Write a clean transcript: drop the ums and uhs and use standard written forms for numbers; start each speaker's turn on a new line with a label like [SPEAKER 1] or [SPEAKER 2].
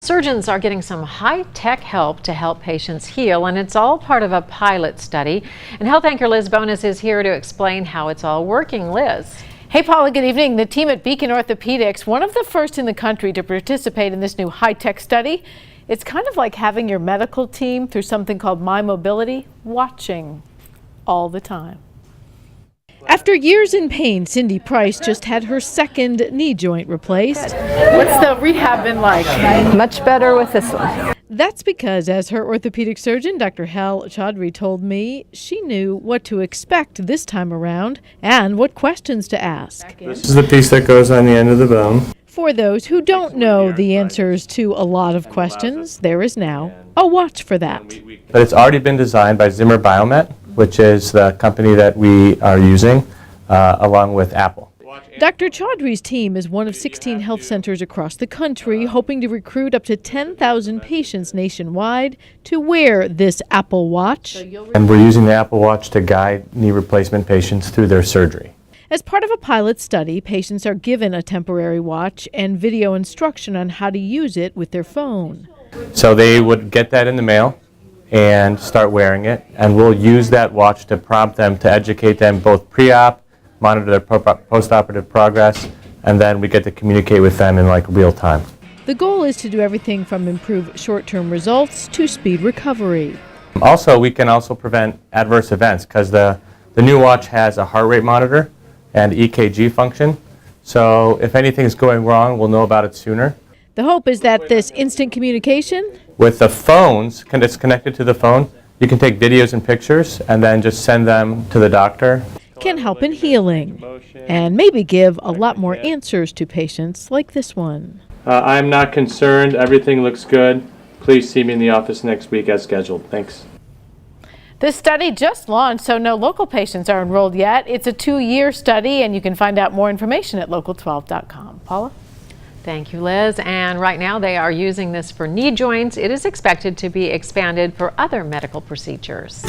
[SPEAKER 1] Surgeons are getting some high-tech help to help patients heal, and it's all part of a pilot study. And health anchor Liz Bonus is here to explain how it's all working. Liz.
[SPEAKER 2] Hey Paula, good evening. The team at Beacon Orthopedics, one of the first in the country to participate in this new high-tech study. It's kind of like having your medical team through something called My Mobility, watching all the time. After years in pain, Cindy Price just had her second knee joint replaced. What's the rehab been like?
[SPEAKER 3] Much better with this one.
[SPEAKER 2] That's because, as her orthopedic surgeon, Dr. Chaudhary, told me, she knew what to expect this time around and what questions to ask.
[SPEAKER 4] This is the piece that goes on the end of the bone.
[SPEAKER 2] For those who don't know the answers to a lot of questions, there is now a watch for that.
[SPEAKER 4] But it's already been designed by Zimmer Biomet, which is the company that we are using, along with Apple.
[SPEAKER 2] Dr. Chaudhry's team is one of 16 health centers across the country, hoping to recruit up to 10,000 patients nationwide to wear this Apple Watch.
[SPEAKER 4] And we're using the Apple Watch to guide knee replacement patients through their surgery.
[SPEAKER 2] As part of a pilot study, patients are given a temporary watch and video instruction on how to use it with their phone.
[SPEAKER 4] So they would get that in the mail and start wearing it, and we'll use that watch to prompt them, to educate them both pre-op, monitor their post-operative progress, and then we get to communicate with them in real time.
[SPEAKER 2] The goal is to do everything from improve short-term results to speed recovery.
[SPEAKER 4] Also, we can also prevent adverse events because the new watch has a heart rate monitor and EKG function. So if anything is going wrong, we'll know about it sooner.
[SPEAKER 2] The hope is that this instant communication
[SPEAKER 4] with the phones, it's connected to the phone, you can take videos and pictures and then just send them to the doctor.
[SPEAKER 2] Can help in healing and maybe give a lot more answers to patients like this one.
[SPEAKER 4] I'm not concerned. Everything looks good. Please see me in the office next week as scheduled. Thanks.
[SPEAKER 2] This study just launched, so no local patients are enrolled yet. It's a 2-year study, and you can find out more information at local12.com. Paula?
[SPEAKER 1] Thank you, Liz. And right now they are using this for knee joints. It is expected to be expanded for other medical procedures.